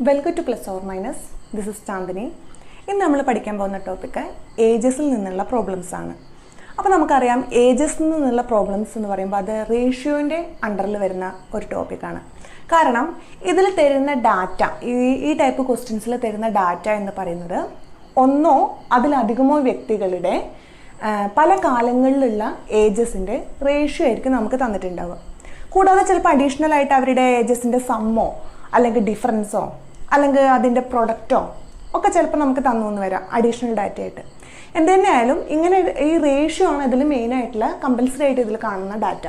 Welcome to plus or minus. This is Chandini. ഇന്ന് നമ്മൾ പഠിക്കാൻ പോകുന്ന ടോപ്പിക്ക് ഏജസിൽ നിന്നുള്ള പ്രോബ്ലംസ് ആണ്. അപ്പോൾ നമുക്കറിയാം ഏജസിൽ നിന്നുള്ള പ്രോബ്ലംസ് എന്ന് പറയുമ്പോൾ അത് റേഷ്യോൻ്റെ അണ്ടറിൽ വരുന്ന ഒരു ടോപ്പിക്കാണ്. കാരണം ഇതിൽ തരുന്ന ഡാറ്റ, ഈ ടൈപ്പ് ക്വസ്റ്റ്യൻസിൽ തരുന്ന ഡാറ്റ എന്ന് പറയുന്നത് ഒന്നോ അതിലധികമോ വ്യക്തികളുടെ പല കാലങ്ങളിലുള്ള ഏജസിൻ്റെ റേഷ്യോ ആയിരിക്കും നമുക്ക് തന്നിട്ടുണ്ടാവുക. കൂടാതെ ചിലപ്പോൾ അഡീഷണൽ ആയിട്ട് അവരുടെ ഏജസിൻ്റെ സമ്മോ അല്ലെങ്കിൽ ഡിഫറൻസോ അല്ലെങ്കിൽ അതിൻ്റെ പ്രൊഡക്റ്റോ ഒക്കെ ചിലപ്പോൾ നമുക്ക് തന്നു എന്ന് വരാം അഡീഷണൽ ഡാറ്റ ആയിട്ട്. എന്ത് തന്നെയായാലും ഇങ്ങനെ ഈ റേഷ്യോ ആണ് ഇതിൽ മെയിനായിട്ടുള്ള കമ്പൽസറി ആയിട്ട് ഇതിൽ കാണുന്ന ഡാറ്റ.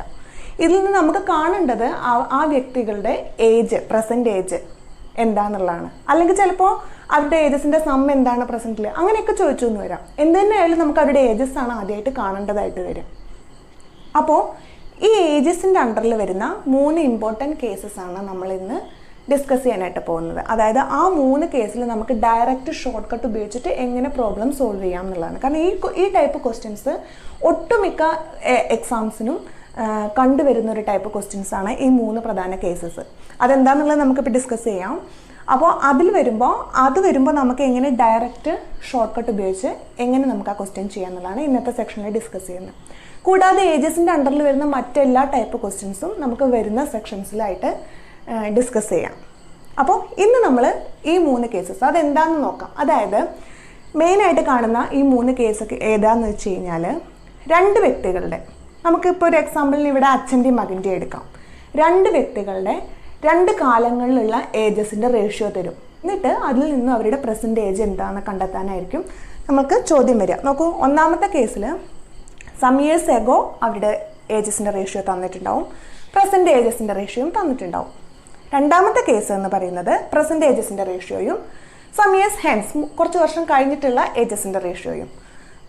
ഇതിൽ നിന്ന് നമുക്ക് കാണേണ്ടത് ആ വ്യക്തികളുടെ ഏജ്, പ്രസൻറ്റ് ഏജ് എന്താണെന്നുള്ളതാണ്. അല്ലെങ്കിൽ ചിലപ്പോൾ അവരുടെ ഏജസിൻ്റെ സം എന്താണ് പ്രസൻറ്റിൽ, അങ്ങനെയൊക്കെ ചോദിച്ചു എന്ന് വരാം. എന്ത് തന്നെയായാലും നമുക്ക് അവരുടെ ഏജസ് ആണ് ആദ്യമായിട്ട് കാണേണ്ടതായിട്ട് വരും. അപ്പോൾ ഈ ഏജസിൻ്റെ അണ്ടറിൽ വരുന്ന 3 ഇമ്പോർട്ടൻറ്റ് കേസസ് ആണ് നമ്മൾ ഇന്ന് ഡിസ്കസ് ചെയ്യാനായിട്ട് പോകുന്നത്. അതായത് ആ 3 കേസിൽ നമുക്ക് ഡയറക്റ്റ് ഷോർട്ട് കട്ട് ഉപയോഗിച്ചിട്ട് എങ്ങനെ പ്രോബ്ലം സോൾവ് ചെയ്യാം എന്നുള്ളതാണ്. കാരണം ഈ ടൈപ്പ് ക്വസ്റ്റ്യൻസ് ഒട്ടുമിക്ക എക്സാംസിനും കണ്ടുവരുന്ന ഒരു ടൈപ്പ് ക്വസ്റ്റ്യൻസ് ആണ് ഈ 3 പ്രധാന കേസസ്. അതെന്താണെന്നുള്ളത് നമുക്കിപ്പോൾ ഡിസ്കസ് ചെയ്യാം. അപ്പോൾ അത് വരുമ്പോൾ നമുക്ക് എങ്ങനെ ഡയറക്റ്റ് ഷോർട്ട് കട്ട് ഉപയോഗിച്ച് എങ്ങനെ നമുക്ക് ആ ക്വസ്റ്റ്യൻ ചെയ്യാം എന്നുള്ളതാണ് ഇന്നത്തെ സെക്ഷനിൽ ഡിസ്കസ് ചെയ്യുന്നത്. കൂടാതെ ഏജസിൻ്റെ അണ്ടറിൽ വരുന്ന മറ്റെല്ലാ ടൈപ്പ് ക്വസ്റ്റ്യൻസും നമുക്ക് വരുന്ന സെക്ഷൻസിലായിട്ട് ഡിസ്കസ് ചെയ്യാം. അപ്പോൾ ഇന്ന് നമ്മൾ ഈ 3 കേസസ് അതെന്താണെന്ന് നോക്കാം. അതായത് മെയിനായിട്ട് കാണുന്ന ഈ 3 കേസ് ഏതാണെന്ന് വെച്ച് കഴിഞ്ഞാൽ 2 വ്യക്തികളുടെ, നമുക്കിപ്പോൾ ഒരു എക്സാമ്പിളിന് ഇവിടെ അച്ഛൻ്റെയും മകൻ്റെയും എടുക്കാം. 2 വ്യക്തികളുടെ 2 കാലങ്ങളിലുള്ള ഏജസിൻ്റെ റേഷ്യോ തരും. എന്നിട്ട് അതിൽ നിന്നും അവരുടെ പ്രസൻറ്റ് ഏജ് എന്താണെന്ന് കണ്ടെത്താനായിരിക്കും നമുക്ക് ചോദ്യം വരിക. നോക്കൂ, ഒന്നാമത്തെ കേസിൽ സം ഇയേഴ്സ് എഗോ അവരുടെ ഏജസിൻ്റെ റേഷ്യോ തന്നിട്ടുണ്ടാവും, പ്രസൻറ്റ് ഏജസിൻ്റെ റേഷ്യോയും തന്നിട്ടുണ്ടാവും. രണ്ടാമത്തെ കേസ് എന്ന് പറയുന്നത് പ്രസൻറ്റ് ഏജസിൻ്റെ റേഷ്യോയും സം ഇയേഴ്സ് ഹെൻസ് കുറച്ച് വർഷം കഴിഞ്ഞിട്ടുള്ള ഏജസിൻ്റെ റേഷ്യോയും.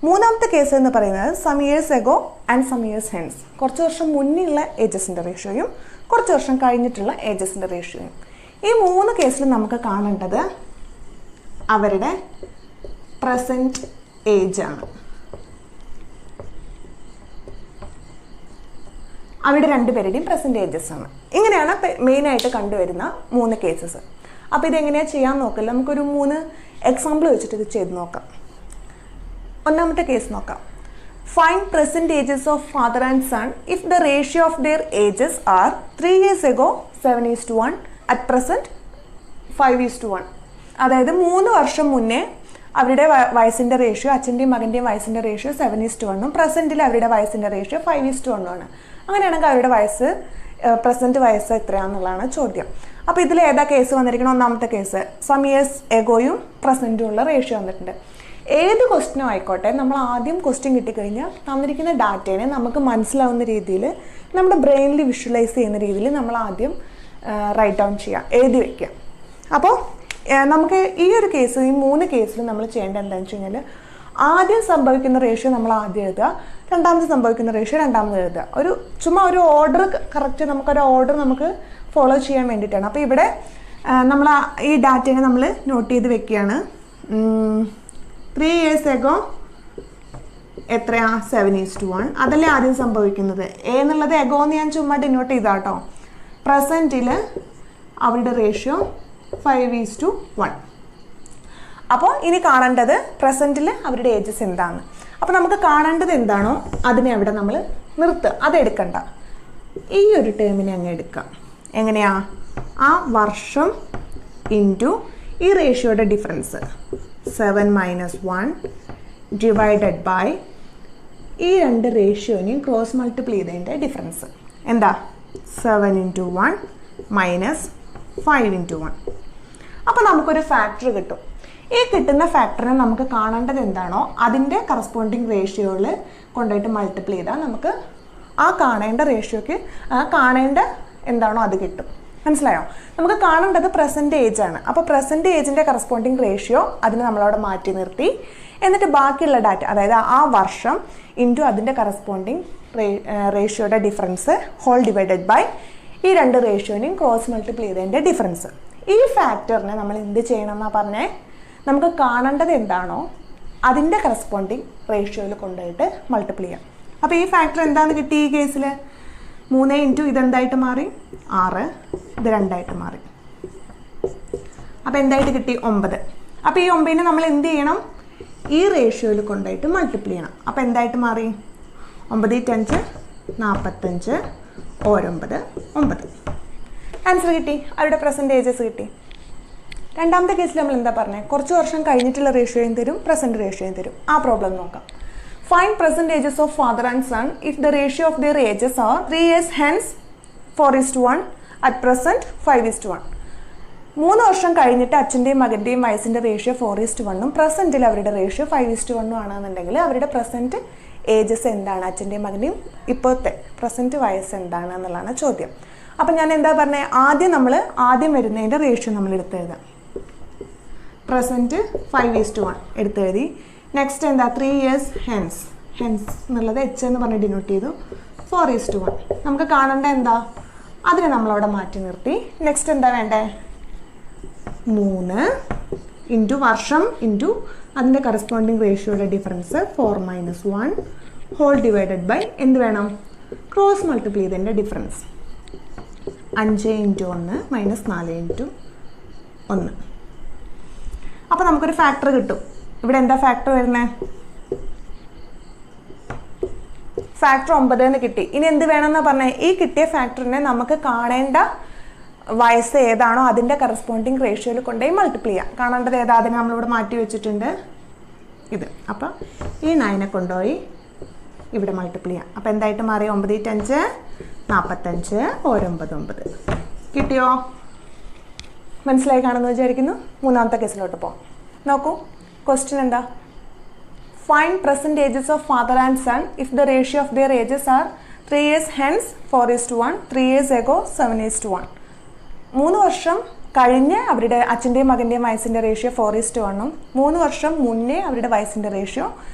മൂന്നാമത്തെ കേസ് എന്ന് പറയുന്നത് some years ago and some years hence കുറച്ച് വർഷം മുന്നിലുള്ള ഏജസിൻ്റെ റേഷ്യോയും കുറച്ച് വർഷം കഴിഞ്ഞിട്ടുള്ള ഏജസിൻ്റെ റേഷ്യോയും. ഈ 3 കേസിൽ നമുക്ക് കാണേണ്ടത് അവരുടെ പ്രസൻറ്റ് ഏജ് ആണ്. അവരുടെ 2 പേരുടെയും പ്രസൻറ്റ് ഏജസ് ആണ്. ഇങ്ങനെയാണ് മെയിനായിട്ട് കണ്ടുവരുന്ന 3 കേസസ്. അപ്പോൾ ഇതെങ്ങനെയാണ് ചെയ്യാൻ നോക്കില്ല, നമുക്കൊരു 3 എക്സാമ്പിൾ വെച്ചിട്ട് ഇത് ചെയ്ത് നോക്കാം. ഒന്നാമത്തെ കേസ് നോക്കാം. Find present ages of father and son if the ratio of their ages are 3 years ago 7:1, at present 5:1. അതായത് 3 വർഷം മുന്നേ അവരുടെ വയസ്സിൻ്റെ റേഷ്യോ, അച്ഛൻ്റെയും മകൻ്റെയും വയസ്സിൻ്റെ റേഷ്യോ 7:1, പ്രസൻറ്റിൽ അവരുടെ വയസ്സിൻ്റെ റേഷ്യോ 5:1 ആണ്. അങ്ങനെയാണെങ്കിൽ അവരുടെ വയസ്സ്, പ്രസൻറ്റ് വയസ്സ് എത്രയാണെന്നുള്ളതാണ് ചോദ്യം. അപ്പോൾ ഇതിൽ ഏതാ കേസ് വന്നിരിക്കണം? ഒന്നാമത്തെ കേസ് സം ഇയേഴ്സ് എഗോയും പ്രസൻറ്റും ഉള്ള റേഷ്യോ വന്നിട്ടുണ്ട്. ഏത് ക്വസ്റ്റ്യനും ആയിക്കോട്ടെ, നമ്മൾ ആദ്യം ക്വസ്റ്റ്യൻ കിട്ടിക്കഴിഞ്ഞാൽ തന്നിരിക്കുന്ന ഡാറ്റേനെ നമുക്ക് മനസ്സിലാവുന്ന രീതിയിൽ, നമ്മുടെ ബ്രെയിനിൽ വിഷ്വലൈസ് ചെയ്യുന്ന രീതിയിൽ നമ്മൾ ആദ്യം റൈറ്റ് ഡൗൺ ചെയ്യുക, എഴുതി വയ്ക്കുക. അപ്പോൾ നമുക്ക് ഈ ഒരു കേസ്, ഈ 3 കേസിൽ നമ്മൾ ചെയ്യേണ്ടത് എന്താണെന്ന് വെച്ച് കഴിഞ്ഞാൽ, ആദ്യം സംഭവിക്കുന്ന റേഷ്യോ നമ്മൾ ആദ്യം എഴുതുക, രണ്ടാമത് സംഭവിക്കുന്ന റേഷ്യോ രണ്ടാമത് എഴുതുക. ചുമ്മാ ഒരു ഓർഡർ കറക്റ്റ്, നമുക്കൊരു ഓർഡർ നമുക്ക് ഫോളോ ചെയ്യാൻ വേണ്ടിയിട്ടാണ്. അപ്പോൾ ഇവിടെ നമ്മൾ ഈ ഡാറ്റയെ നമ്മൾ നോട്ട് ചെയ്ത് വെക്കുകയാണ്. 3 years ago എത്രയാ? 7:1. അതല്ലേ ആദ്യം സംഭവിക്കുന്നത്. എന്നുള്ളത് എഗോ എന്ന് ഞാൻ ചുമ്മാ ഡിനോട്ട് ചെയ്താട്ടോ. പ്രസൻറ്റിൽ അവരുടെ റേഷ്യോ 5:1. അപ്പോൾ ഇനി കാണേണ്ടത് പ്രസൻറ്റിൽ അവരുടെ ഏജസ് എന്താണ്. അപ്പോൾ നമുക്ക് കാണേണ്ടത് എന്താണോ അതിനെ അവിടെ നമ്മൾ നിർത്തുക, അതെടുക്കണ്ട. ഈ ഒരു ടേമിനെ അങ്ങ് എടുക്കാം. എങ്ങനെയാ? ആ വർഷം ഇൻറ്റു ഈ റേഷ്യോയുടെ ഡിഫറൻസ് 7 - 1 ഡിവൈഡഡ് ബൈ ഈ 2 റേഷ്യോനെയും ക്രോസ് മൾട്ടിപ്ലൈ ചെയ്തതിൻ്റെ ഡിഫറൻസ് എന്താ? 7 × 1 - 5 × 1. അപ്പോൾ നമുക്കൊരു ഫാക്ടർ കിട്ടും. ഈ കിട്ടുന്ന ഫാക്ടറിനെ നമുക്ക് കാണേണ്ടത് എന്താണോ അതിൻ്റെ കറസ്പോണ്ടിങ് റേഷ്യോയിൽ കൊണ്ടുപോയിട്ട് മൾട്ടിപ്ലൈ ചെയ്താൽ നമുക്ക് ആ കാണേണ്ട റേഷ്യോക്ക് കാണേണ്ട എന്താണോ അത് കിട്ടും. മനസ്സിലായോ? നമുക്ക് കാണേണ്ടത് പ്രസൻറ്റ് ഏജ് ആണ്. അപ്പോൾ പ്രസൻറ്റ് ഏജിൻ്റെ കറസ്പോണ്ടിങ് റേഷ്യോ അതിന് നമ്മളവിടെ മാറ്റി നിർത്തി, എന്നിട്ട് ബാക്കിയുള്ള ഡാറ്റ, അതായത് ആ വർഷം ഇൻറ്റു അതിൻ്റെ കറസ്പോണ്ടിങ് റേഷ്യോയുടെ ഡിഫറൻസ് ഹോൾ ഡിവൈഡഡ് ബൈ ഈ 2 റേഷ്യോനെയും ക്രോസ് മൾട്ടിപ്ലൈ ചെയ്തതിൻ്റെ ഡിഫറൻസ്. ഈ ഫാക്ടറിനെ നമ്മൾ എന്ത് ചെയ്യണം എന്നാണ് പറഞ്ഞേ? നമുക്ക് കാണേണ്ടത് എന്താണോ അതിൻ്റെ കറസ്പോണ്ടിങ് റേഷ്യോയിൽ കൊണ്ടുപോയിട്ട് മൾട്ടിപ്ലൈ ചെയ്യാം. അപ്പോൾ ഈ ഫാക്ടർ എന്താണെന്ന് കിട്ടി? ഈ കേസിൽ 3 × ഇതെന്തായിട്ട് മാറി? 6, ഇത് 2 ആയിട്ട് മാറി. അപ്പോൾ എന്തായിട്ട് കിട്ടി 9. അപ്പോൾ ഈ 9നെ നമ്മൾ എന്ത് ചെയ്യണം, ഈ റേഷ്യോയിൽ കൊണ്ടുപോയിട്ട് മൾട്ടിപ്ലൈ ചെയ്യണം. അപ്പോൾ എന്തായിട്ട് മാറി 9 × 5 45 9 9. ആൻസർ കിട്ടി, അവരുടെ പെർസെൻറ്റേജസ് കിട്ടി. രണ്ടാമത്തെ കേസിൽ നമ്മൾ എന്താ പറഞ്ഞത്, കുറച്ച് വർഷം കഴിഞ്ഞിട്ടുള്ള റേഷ്യോയും തരും പ്രസൻറ്റ് റേഷ്യോയും തരും. ആ പ്രോബ്ലം നോക്കാം. Find percentages of father and son if the ratio of their ages are 3 years hence 4:1 at present 5:1. 3 വർഷം കഴിഞ്ഞിട്ട് അച്ഛൻ്റെയും മകൻ്റെയും വയസ്സിൻ്റെ റേഷ്യോ 4:1 പ്രസൻറ്റിൽ അവരുടെ റേഷ്യോ 5:1 ആണെന്നുണ്ടെങ്കിൽ അവരുടെ പ്രസൻറ്റ് ഏജസ് എന്താണ്, അച്ഛൻ്റെയും മകൻ്റെയും ഇപ്പോഴത്തെ പ്രസൻറ്റ് വയസ്സ് എന്താണ് എന്നുള്ളതാണ് ചോദ്യം. അപ്പം ഞാൻ എന്താ പറഞ്ഞത്, ആദ്യം വരുന്നതിൻ്റെ റേഷ്യോ നമ്മൾ എടുത്തെഴുതാം. പ്രസൻറ്റ് 5:1 എടുത്തെഴുതി. നെക്സ്റ്റ് എന്താ 3 years hence എന്നുള്ളത് H എന്ന് പറഞ്ഞ് ഡിനോട്ട് ചെയ്തു. 4:1 നമുക്ക് കാണേണ്ട എന്താ, അതിനെ നമ്മളവിടെ മാറ്റി നിർത്തി. നെക്സ്റ്റ് എന്താ വേണ്ടേ, 3 ഇൻറ്റു വർഷം ഇൻറ്റു അതിൻ്റെ കറസ്പോണ്ടിങ് റേഷ്യോയുടെ ഡിഫറൻസ് 4 - 1 ഹോൾ ഡിവൈഡഡ് ബൈ എന്ത് വേണം, ക്രോസ് മൾട്ടിപ്ലൈ ചെയ്തതിൻ്റെ ഡിഫറൻസ് 5 × 1 - 4 × 1. അപ്പോൾ നമുക്കൊരു ഫാക്ടർ കിട്ടും. ഇവിടെ എന്താ ഫാക്ടർ വരുന്നത്, ഫാക്ടർ 9 എന്ന് കിട്ടി. ഇനി എന്ത് വേണമെന്ന് പറഞ്ഞാൽ ഈ കിട്ടിയ ഫാക്ടറിനെ നമുക്ക് കാണേണ്ട വയസ്സ് ഏതാണോ അതിൻ്റെ കറസ്പോണ്ടിങ് റേഷ്യോയിൽ കൊണ്ടുപോയി മൾട്ടിപ്ലൈ ചെയ്യാം. കാണേണ്ടത് ഏതാ, അതിനെ നമ്മളിവിടെ മാറ്റി വെച്ചിട്ടുണ്ട് ഇത്. അപ്പോൾ ഈ 9നെ കൊണ്ടുപോയി ഇവിടെ മൾട്ടിപ്ലൈ ചെയ്യാം. അപ്പോൾ എന്തായിട്ട് മാറി 9 × 5 45 9 9. കിട്ടിയോ, മനസ്സിലായി കാണുമെന്ന് വിചാരിക്കുന്നു. മൂന്നാമത്തെ കേസിലോട്ട് പോകാം. നോക്കൂ, ക്വസ്റ്റ്യൻ എന്താ, find percentages of father and son if the ratio of their ages are 3 years hence 4:1 3 years ago 7:1. 3 വർഷം കഴിഞ്ഞ് അവരുടെ അച്ഛൻ്റെയും മകൻ്റെയും വയസ്സിൻ്റെ റേഷ്യോ 4:1 3 വർഷം മുന്നേ അവരുടെ വയസ്സിൻ്റെ റേഷ്യോ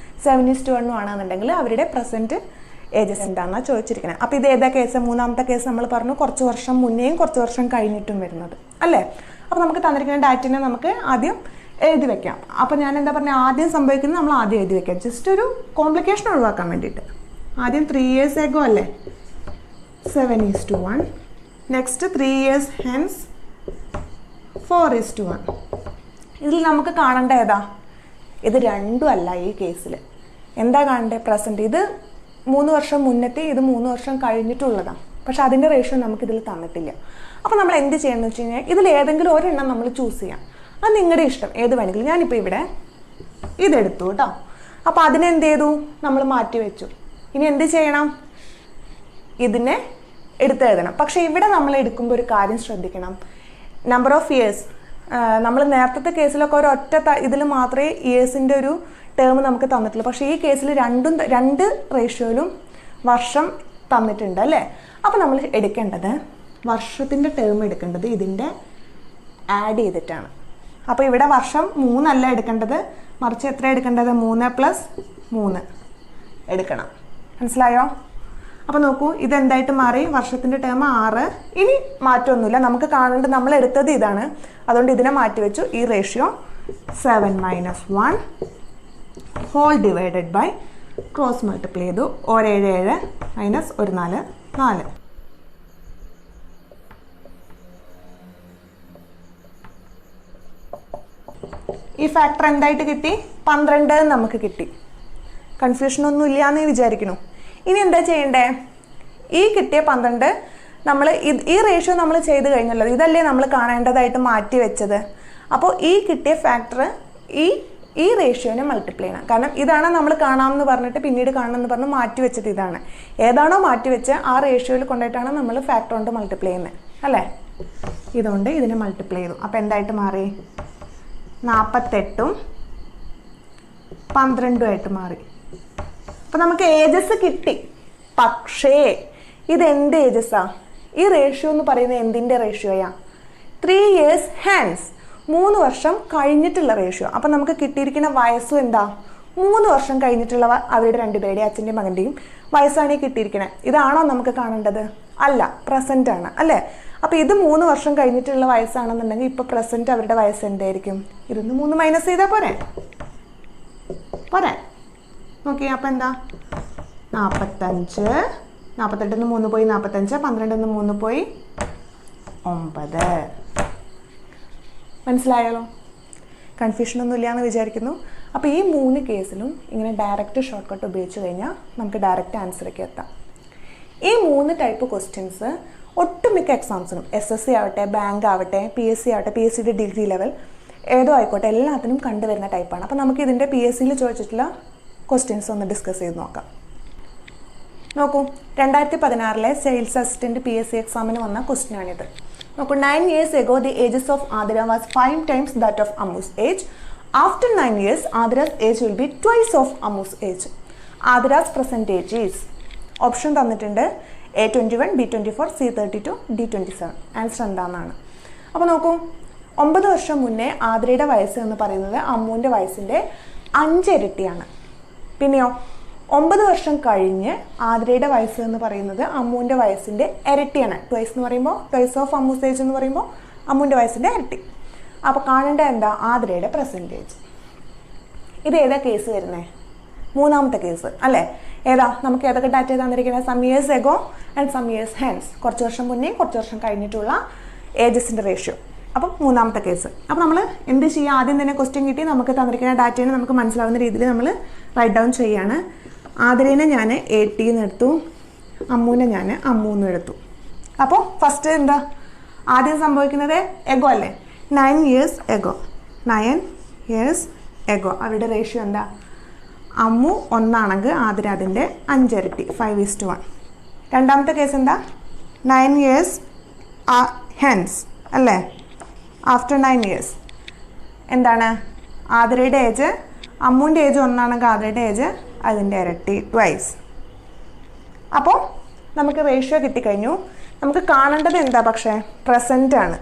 7:1 ആണെന്നുണ്ടെങ്കിൽ അവരുടെ പ്രസൻറ്റ് ഏജസ് എന്താണെന്നാണ് ചോദിച്ചിരിക്കുന്നത്. അപ്പോൾ ഇത് ഏതാ കേസ്, മൂന്നാമത്തെ കേസ് നമ്മൾ പറഞ്ഞു കുറച്ച് വർഷം മുന്നേയും കുറച്ച് വർഷം കഴിഞ്ഞിട്ടും വരുന്നത് അല്ലേ. അപ്പോൾ നമുക്ക് തന്നിരിക്കുന്ന ഡാറ്റിനെ നമുക്ക് ആദ്യം എഴുതി വെക്കാം. അപ്പോൾ ഞാൻ എന്താ പറഞ്ഞാൽ, ആദ്യം സംഭവിക്കുന്നത് നമ്മൾ ആദ്യം എഴുതി വെക്കാം, ജസ്റ്റ് ഒരു കോംപ്ലിക്കേഷൻ ഒഴിവാക്കാൻ വേണ്ടിയിട്ട്. ആദ്യം 3 years ago അല്ലേ 7:1. Next 3 years hence 4:1. ഇതിൽ നമുക്ക് കാണേണ്ട ഏതാ, ഇത് രണ്ടും അല്ല ഈ കേസിൽ. എന്താ കാണേണ്ടത്, പ്രസൻറ്റ്. ഇത് 3 വർഷം മുന്നത്തെ, ഇത് 3 വർഷം കഴിഞ്ഞിട്ടുള്ളതാണ്. പക്ഷെ അതിൻ്റെ റേഷ്യോ നമുക്കിതിൽ തന്നിട്ടില്ല. അപ്പോൾ നമ്മൾ എന്ത് ചെയ്യണമെന്ന് വെച്ച് കഴിഞ്ഞാൽ ഇതിൽ ഏതെങ്കിലും ഒരെണ്ണം നമ്മൾ ചൂസ് ചെയ്യാം. അത് നിങ്ങളുടെ ഇഷ്ടം, ഏത് വേണമെങ്കിലും. ഞാനിപ്പോൾ ഇവിടെ ഇതെടുത്തു കേട്ടോ. അപ്പോൾ അതിനെന്ത് ചെയ്തു, നമ്മൾ മാറ്റി വെച്ചു. ഇനി എന്ത് ചെയ്യണം, ഇതിനെ എടുത്തെഴുതണം. പക്ഷേ ഇവിടെ നമ്മൾ എടുക്കുമ്പോൾ ഒരു കാര്യം ശ്രദ്ധിക്കണം, നമ്പർ ഓഫ് ഇയേഴ്സ്. നമ്മൾ നേരത്തെ കേസിലൊക്കെ ഒരൊറ്റ ഇതിൽ മാത്രമേ ഇയേഴ്സിൻ്റെ ഒരു ടേം നമുക്ക് തന്നിട്ടുള്ളൂ. പക്ഷേ ഈ കേസിൽ രണ്ട് റേഷ്യോയിലും വർഷം തന്നിട്ടുണ്ട് അല്ലേ. അപ്പോൾ നമ്മൾ എടുക്കേണ്ടത് വർഷത്തിൻ്റെ ടേം എടുക്കേണ്ടത് ഇതിൻ്റെ ആഡ് ചെയ്തിട്ടാണ്. അപ്പോൾ ഇവിടെ വർഷം 3 അല്ല എടുക്കേണ്ടത്, മറിച്ച് എത്ര എടുക്കേണ്ടത്, 3 + 3 എടുക്കണം. മനസ്സിലായോ? അപ്പോൾ നോക്കൂ, ഇതെന്തായിട്ട് മാറി, വർഷത്തിൻ്റെ ടേം 6. ഇനി മാറ്റമൊന്നുമില്ല, നമുക്ക് കാണേണ്ടത് നമ്മൾ എടുത്തത് ഇതാണ്, അതുകൊണ്ട് ഇതിനെ മാറ്റി വെച്ചു. ഈ ratio 7 - 1 whole divided by cross multiply ചെയ്തു. 7 7 - 1 4 4. ഈ ഫാക്ടർ എന്തായിട്ട് കിട്ടി, 12 നമുക്ക് കിട്ടി. കൺഫ്യൂഷൻ ഒന്നും ഇല്ല എന്ന് വിചാരിക്കുന്നു. ഇനി എന്താ ചെയ്യണ്ടേ, ഈ കിട്ടിയ 12 നമ്മൾ ഈ റേഷ്യോ നമ്മൾ ചെയ്ത് കഴിഞ്ഞല്ലോ, ഇതല്ലേ നമ്മൾ കാണേണ്ടതായിട്ട് മാറ്റി വെച്ചത്. അപ്പോൾ ഈ കിട്ടിയ ഫാക്ടർ ഈ റേഷ്യോനെ മൾട്ടിപ്ലൈ ചെയ്യണം. കാരണം ഇതാണ് നമ്മൾ കാണാമെന്ന് പറഞ്ഞിട്ട് പിന്നീട് കാണണമെന്ന് പറഞ്ഞ് മാറ്റി വെച്ചത് ഇതാണ്. ഏതാണോ മാറ്റി വെച്ച് ആ റേഷ്യോയിൽ കൊണ്ടുപോയിട്ടാണ് നമ്മൾ ഫാക്ടർ കൊണ്ട് മൾട്ടിപ്ലൈ ചെയ്യുന്നത് അല്ലേ. ഇതുകൊണ്ട് ഇതിനെ മൾട്ടിപ്ലൈ ചെയ്തു. അപ്പോൾ എന്തായിട്ട് മാറി, 48 12 മാറി. അപ്പോൾ നമുക്ക് ഏജസ് കിട്ടി. പക്ഷേ ഇതെന്ത് ഏജസ്സാ, ഈ റേഷ്യോ എന്ന് പറയുന്നത് എന്തിൻ്റെ റേഷ്യോയാ, 3 years hence 3 വർഷം കഴിഞ്ഞിട്ടുള്ള റേഷ്യോ. അപ്പം നമുക്ക് കിട്ടിയിരിക്കുന്ന വയസ്സും എന്താ, 3 വർഷം കഴിഞ്ഞിട്ടുള്ള അവരുടെ രണ്ടുപേരുടെയും അച്ഛൻ്റെയും മകൻ്റെയും വയസ്സാണ് ഈ കിട്ടിയിരിക്കുന്നത്. ഇതാണോ നമുക്ക് കാണേണ്ടത്, അല്ല, പ്രസൻ്റ് ആണ് അല്ലേ. അപ്പോൾ ഇത് 3 വർഷം കഴിഞ്ഞിട്ടുള്ള വയസ്സാണെന്നുണ്ടെങ്കിൽ ഇപ്പോൾ പ്രസൻറ്റ് അവരുടെ വയസ്സ് എന്തായിരിക്കും, ഇരുന്ന് 3 മൈനസ് ചെയ്താൽ പോരെ. നോക്കി, അപ്പോൾ എന്താ 45 48 3 പോയി 45 12 3 പോയി 9. മനസ്സിലായാലോ? കൺഫ്യൂഷനൊന്നും ഇല്ലയെന്ന് വിചാരിക്കുന്നു. അപ്പോൾ ഈ 3 കേസിലും ഇങ്ങനെ ഡയറക്റ്റ് ഷോർട്ട് കട്ട് ഉപയോഗിച്ച് കഴിഞ്ഞാൽ നമുക്ക് ഡയറക്റ്റ് ആൻസറിലേക്ക് എത്താം. ഈ 3 ടൈപ്പ് ക്വസ്റ്റ്യൻസ് ഒട്ടുമിക്ക എക്സാംസിനും SSC ആവട്ടെ, ബാങ്ക് ആവട്ടെ, PSC ആവട്ടെ, PSCയുടെ ഡിഗ്രി ലെവൽ ഏതോ ആയിക്കോട്ടെ എല്ലാത്തിനും കണ്ടുവരുന്ന ടൈപ്പാണ്. അപ്പോൾ നമുക്ക് ഇതിൻ്റെ PSCയിൽ ചോദിച്ചിട്ടുള്ള ക്വസ്റ്റ്യൻസ് ഒന്ന് ഡിസ്കസ് ചെയ്ത് നോക്കാം. നോക്കൂ, 2016 സെയിൽസ് അസിസ്റ്റൻറ്റ് PSC എക്സാമിന് വന്ന ക്വസ്റ്റ്യനാണിത്. നോക്കൂ, 9 years ago the ages of Adira was 5 times that of Ammu's age. After 9 years, Adira's age will be twice of Ammu's age. Adira's present age is. Option തന്നിട്ടുണ്ട് A21, B24, C32, D27. Answer എന്താണെന്നാണ്. അപ്പോൾ നോക്കൂ, 9 വർഷം മുന്നേ ആതിരയുടെ വയസ്സ് എന്ന് പറയുന്നത് അമ്മുവിൻ്റെ വയസ്സിൻ്റെ 5 ഇരട്ടിയാണ്. പിന്നെയോ 9 വർഷം കഴിഞ്ഞ് ആതിരയുടെ വയസ്സ് എന്ന് പറയുന്നത് അമ്മുവിൻ്റെ വയസ്സിൻ്റെ ഇരട്ടിയാണ്. ട്വൈസ് എന്ന് പറയുമ്പോൾ ട്വൈസ് ഓഫ് അമ്മൂസ് ഏജ് എന്ന് പറയുമ്പോൾ അമ്മുവിൻ്റെ വയസ്സിൻ്റെ ഇരട്ടി. അപ്പോൾ കാണേണ്ട എന്താ? ആതിരയുടെ പ്രസൻറ്റേജ്. ഇത് ഏതാ കേസ് വരുന്നത്? 3ാമത്തെ കേസ് അല്ലേ? ഏതാ? നമുക്ക് ഏതൊക്കെ ഡാറ്റ തന്നിരിക്കുന്നത്? Some years ago and some years hence. കുറച്ച് വർഷം മുന്നേ കുറച്ച് വർഷം കഴിഞ്ഞിട്ടുള്ള ഏജസിൻ്റെ റേഷ്യോ. അപ്പം 3ാമത്തെ കേസ്. അപ്പോൾ നമ്മൾ എന്ത് ചെയ്യുക? ആദ്യം തന്നെ ക്വസ്റ്റ്യൻ കിട്ടി, നമുക്ക് തന്നിരിക്കുന്ന ഡാറ്റേനെ നമുക്ക് മനസ്സിലാവുന്ന രീതിയിൽ നമ്മൾ റൈറ്റ് ഡൗൺ ചെയ്യുകയാണ്. ആതിരേനെ ഞാൻ AT എന്ന് എടുത്തു, അമ്മൂനെ ഞാൻ അമ്മൂന്ന് എടുത്തു. അപ്പോൾ ഫസ്റ്റ് എന്താ ആദ്യം സംഭവിക്കുന്നത്? എഗോ അല്ലേ? 9 years ago. 9 years ago. അവരുടെ റേഷ്യോ എന്താ? അമ്മു 1 ആണെങ്കിൽ ആതിര അതിൻ്റെ 5 ഇരട്ടി, 5:1. രണ്ടാമത്തെ കേസ് എന്താ? 9 years hence അല്ലേ? ആഫ്റ്റർ 9 years എന്താണ്? ആതിരയുടെ ഏജ്, അമ്മുവിൻ്റെ ഏജ് 1 ആണെങ്കിൽ ആതിരയുടെ ഏജ് അതിൻ്റെ ഇരട്ടി, ട്വൈസ്. അപ്പോൾ നമുക്ക് റേഷ്യോ കിട്ടിക്കഴിഞ്ഞു. നമുക്ക് കാണേണ്ടത് എന്താ? പക്ഷേ പ്രസൻ്റ് ആണ്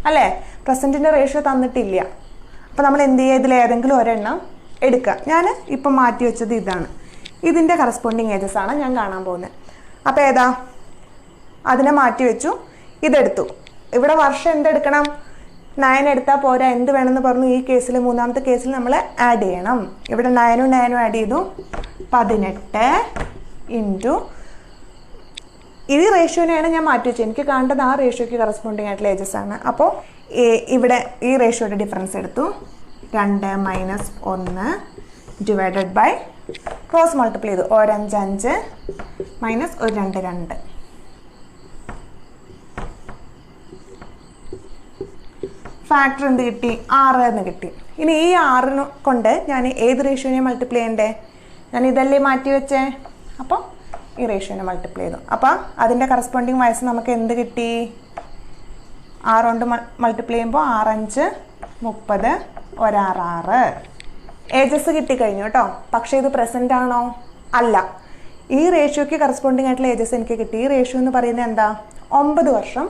അല്ലേ? പ്രസൻറ്റിൻ്റെ റേഷ്യോ തന്നിട്ടില്ല. അപ്പോൾ നമ്മൾ എന്ത് ചെയ്യുക? ഇതിൽ ഏതെങ്കിലും ഒരെണ്ണം എടുക്കുക. ഞാൻ ഇപ്പം മാറ്റി വെച്ചത് ഇതാണ്. ഇതിൻ്റെ കറസ്പോണ്ടിങ് ഏജസ് ആണ് ഞാൻ കാണാൻ പോകുന്നത്. അപ്പോൾ ഏതാ? അതിനെ മാറ്റി വെച്ചു, ഇതെടുത്തു. ഇവിടെ വർഷം എന്തെടുക്കണം? 9 എടുത്താൽ പോരാ, എന്ത് വേണമെന്ന് പറഞ്ഞു? ഈ കേസിൽ 3ാമത്തെ കേസിൽ നമ്മൾ ആഡ് ചെയ്യണം. ഇവിടെ 9ഉം 9ഉം ആഡ് ചെയ്തു, 18 ഇൻറ്റു ഈ റേഷ്യോനെയാണ് ഞാൻ മാറ്റി വെച്ചത്. എനിക്ക് കാണേണ്ടത് ആ റേഷ്യോയ്ക്ക് കറസ്പോണ്ടിങ് ആയിട്ടുള്ള ഏജസ് ആണ്. അപ്പോൾ ഇവിടെ ഈ റേഷ്യോയുടെ ഡിഫറൻസ് എടുത്തു, 2 - 1 ഡിവൈഡഡ് ബൈ ക്രോസ് മൾട്ടിപ്ലൈ ചെയ്തു. 1 5 5 മൈനസ് 1 2 2. ഫാക്ടർ എന്ത് കിട്ടി? 6 എന്ന് കിട്ടി. ഇനി ഈ 6 കൊണ്ട് ഞാൻ ഏത് റേഷ്യോനെ മൾട്ടിപ്ലൈ ചെയ്യണ്ടേ? ഞാൻ ഇതല്ലേ മാറ്റി വെച്ചേ. അപ്പോൾ ഈ റേഷ്യോനെ മൾട്ടിപ്ലൈ ചെയ്തു. അപ്പോൾ അതിൻ്റെ കറസ്പോണ്ടിങ് വയസ്സ് നമുക്ക് എന്ത് കിട്ടി? 6 കൊണ്ട് മൾട്ടിപ്ലൈ ചെയ്യുമ്പോൾ 6 5 30, 1 6 6. ഏജസ് കിട്ടിക്കഴിഞ്ഞു കേട്ടോ. പക്ഷേ ഇത് പ്രസൻ്റ് ആണോ? അല്ല. ഈ റേഷ്യോയ്ക്ക് കറസ്പോണ്ടിങ് ആയിട്ടുള്ള ഏജസ് എനിക്ക് കിട്ടി. ഈ റേഷ്യോ എന്ന് പറയുന്നത് എന്താ? 9 വർഷം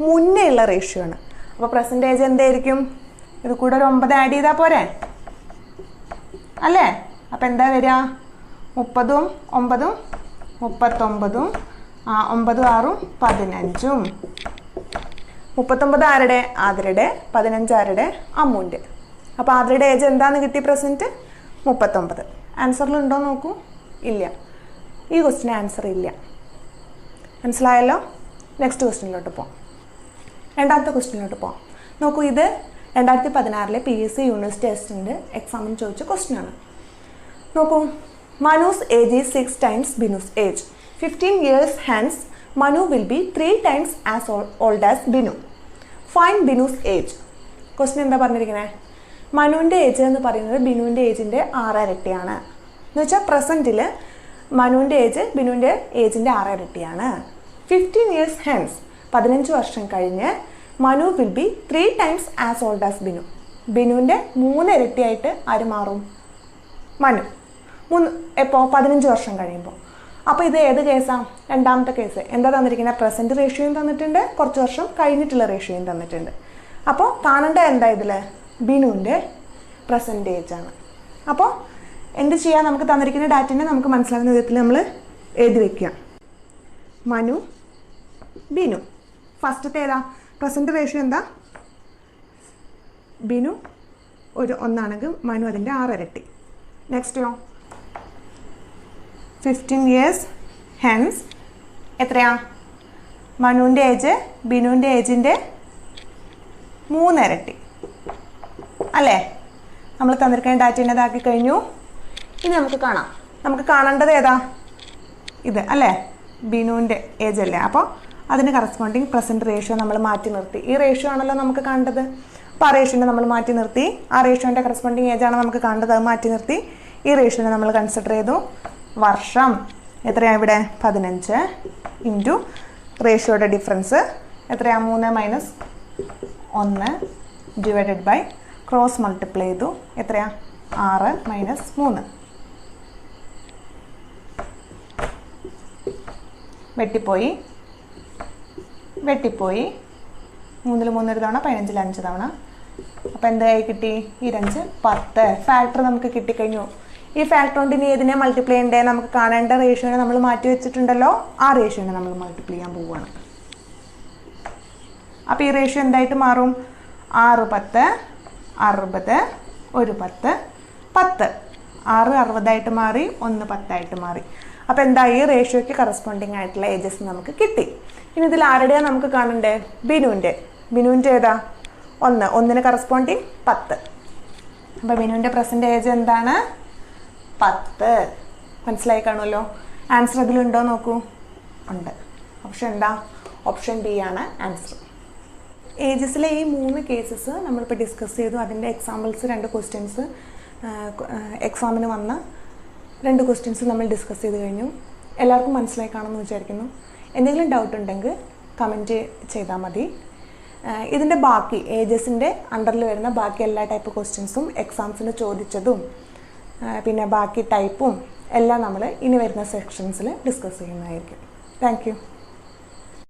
മുന്നേ ഉള്ള റേഷ്യോ ആണ്. അപ്പോൾ പ്രസൻറ്റ് ഏജ് എന്തായിരിക്കും? ഇത് കൂടെ ഒരു 9 ആഡ് ചെയ്താൽ പോരെ അല്ലേ? അപ്പോൾ എന്താ വരിക? 30ഉം 9ഉം 39ഉം 9 6ഉം 15ഉം. 39 ആരുടെ? ആതിരയുടെ. 15 ആരുടെ? അമ്മുവിൻ്റെ. അപ്പോൾ ആതിരയുടെ ഏജ് എന്താണെന്ന് കിട്ടി? പ്രസൻറ്റ് 39. ആൻസറിലുണ്ടോ നോക്കൂ. ഇല്ല. ഈ ക്വസ്റ്റിന് ആൻസർ ഇല്ല. മനസ്സിലായല്ലോ? നെക്സ്റ്റ് ക്വസ്റ്റിനിലോട്ട് പോകാം. രണ്ടാമത്തെ ക്വസ്റ്റിനിലോട്ട് പോകാം. നോക്കൂ, ഇത് 2016 PSC യൂണിവേഴ്സിറ്റി അസിസ്റ്റൻ്റ് എക്സാമിന് ചോദിച്ച ക്വസ്റ്റ്യനാണ്. നോക്കൂ, Manu's age is 6 times Binu's age. 15 years hence, Manu will be 3 times as old as Binu. Find Binu's age. Question എന്താ പറഞ്ഞിരിക്കുന്നത്? മനുവിൻ്റെ ഏജ് എന്ന് പറയുന്നത് ബിനുവിൻ്റെ ഏജിൻ്റെ 6 ഇരട്ടിയാണ്. എന്ന് വെച്ചാൽ പ്രസൻറ്റിൽ മനുവിൻ്റെ ഏജ് ബിനുവിൻ്റെ ഏജിൻ്റെ 6 ഇരട്ടിയാണ്. 15 years hence, 15 വർഷം കഴിഞ്ഞ് Manu will be 3 times as old as Binu. ബിനുവിൻ്റെ 3 ഇരട്ടിയായിട്ട് ആര് മാറും? മനു. എപ്പോൾ? 15 വർഷം കഴിയുമ്പോൾ. അപ്പോൾ ഇത് ഏത് കേസാണ്? രണ്ടാമത്തെ കേസ്. എന്താ തന്നിരിക്കുന്നത്? പ്രസൻറ്റ് റേഷ്യോയും തന്നിട്ടുണ്ട്, കുറച്ച് വർഷം കഴിഞ്ഞിട്ടുള്ള റേഷ്യോയും തന്നിട്ടുണ്ട്. അപ്പോൾ കാണേണ്ട എന്താ ഇതിൽ? ബിനുവിൻ്റെ പ്രസൻറ്റേജ് ആണ്. അപ്പോൾ എന്ത് ചെയ്യാം? നമുക്ക് തന്നിരിക്കുന്ന ഡാറ്റനെ നമുക്ക് മനസ്സിലാവുന്ന വിധത്തിൽ നമ്മൾ എഴുതി വയ്ക്കുക. മനു, ബിനു. ഫസ്റ്റത്തെ ഏതാ? പ്രസൻറ്റ് റേഷ്യോ എന്താ? ബിനു ഒരു 1 ആണെങ്കിൽ മനു അതിൻ്റെ 6 ഇരട്ടി. നെക്സ്റ്റോ 15 years hence എത്രയാ? മനുവിൻ്റെ ഏജ് ബിനുവിൻ്റെ ഏജിൻ്റെ 3 ഇരട്ടി. അല്ലേ? നമ്മൾ തന്നിരിക്കുന്ന ഡാറ്റേനെ ഇതാക്കി കഴിഞ്ഞു. ഇനി നമുക്ക് കാണാം. നമുക്ക് കാണേണ്ടത് ഏതാ? ഇത് അല്ലേ? ബിനുവിൻ്റെ ഏജ് അല്ലേ? അപ്പോൾ അതിന് കറസ്പോണ്ടിങ് പ്രസൻറ്റ് റേഷ്യോ നമ്മൾ മാറ്റി നിർത്തി. ഈ റേഷ്യോ ആണല്ലോ നമുക്ക് കാണേണ്ടത്. അപ്പോൾ ആ റേഷ്യോനെ നമ്മൾ മാറ്റി നിർത്തി. ആ റേഷ്യോൻ്റെ കറസ്പോണ്ടിങ് ഏജാണ് നമുക്ക് കാണേണ്ടത്. അത് മാറ്റി നിർത്തി. ഈ റേഷ്യോനെ നമ്മൾ കൺസിഡർ ചെയ്തു. വർഷം എത്രയാണ് ഇവിടെ? 15 ഇൻറ്റു റേഷ്യോയുടെ ഡിഫറൻസ് എത്രയാണ്? 3 - 1 ഡിവൈഡഡ് ബൈ ക്രോസ് മൾട്ടിപ്ലൈ ചെയ്തു. എത്രയാണ്? 6 - 3. വെട്ടിപ്പോയി 3 3 ഒരു തവണ, 15 5 തവണ. അപ്പോൾ എന്തായി കിട്ടി? ഈ 5 10 ഫാക്ടർ നമുക്ക് കിട്ടിക്കഴിഞ്ഞു. ഈ ഫാക്ടർ കൊണ്ട് ഇനി ഏതിനെ മൾട്ടിപ്ലൈ ചെയ്യണ്ടേ? നമുക്ക് കാണേണ്ട റേഷ്യോനെ നമ്മൾ മാറ്റി വെച്ചിട്ടുണ്ടല്ലോ. ആ റേഷ്യോനെ നമ്മൾ മൾട്ടിപ്ലൈ ചെയ്യാൻ പോവുകയാണ്. അപ്പോൾ ഈ റേഷ്യോ എന്തായിട്ട് മാറും? 6 10 60 1 10 10. 6 60 മാറി, 1 10 ആയിട്ട് മാറി. അപ്പോൾ എന്തായി? ഈ റേഷ്യോയ്ക്ക് കറസ്പോണ്ടിങ് ആയിട്ടുള്ള ഏജസ് നമുക്ക് കിട്ടി. ഇനി ഇതിൽ ആരുടെയാണ് നമുക്ക് കാണണ്ടേ? ബിനുവിൻ്റെ ഏതാ? 1. 1ന് കറസ്പോണ്ടിങ് 10. അപ്പോൾ ബിനുവിൻ്റെ പ്രസൻറ്റ് ഏജ് എന്താണ്? 10. മനസ്സിലായി കാണുമല്ലോ. ആൻസർ അതിലുണ്ടോ നോക്കൂ. ഉണ്ട്. ഓപ്ഷൻ എന്താ? ഓപ്ഷൻ ബി ആണ് ആൻസർ. ഏജസിലെ ഈ 3 കേസസ് നമ്മളിപ്പോൾ ഡിസ്കസ് ചെയ്തു. അതിൻ്റെ എക്സാമ്പിൾസ് 2 ക്വസ്റ്റ്യൻസ് എക്സാമിന് വന്ന 2 ക്വസ്റ്റ്യൻസ് നമ്മൾ ഡിസ്കസ് ചെയ്ത് കഴിഞ്ഞു. എല്ലാവർക്കും മനസ്സിലായി കാണുമെന്ന് വിചാരിക്കുന്നു. എന്തെങ്കിലും ഡൗട്ട് ഉണ്ടെങ്കിൽ കമൻറ്റ് ചെയ്താൽ മതി. ഇതിൻ്റെ ബാക്കി ഏജസിൻ്റെ അണ്ടറിൽ വരുന്ന ബാക്കി എല്ലാ ടൈപ്പ് ക്വസ്റ്റ്യൻസും എക്സാംസിന് ചോദിച്ചതും പിന്നെ ബാക്കി ടൈപ്പും എല്ലാം നമ്മൾ ഇനി വരുന്ന സെക്ഷൻസിൽ ഡിസ്കസ് ചെയ്യുന്നതായിരിക്കും. Thank you.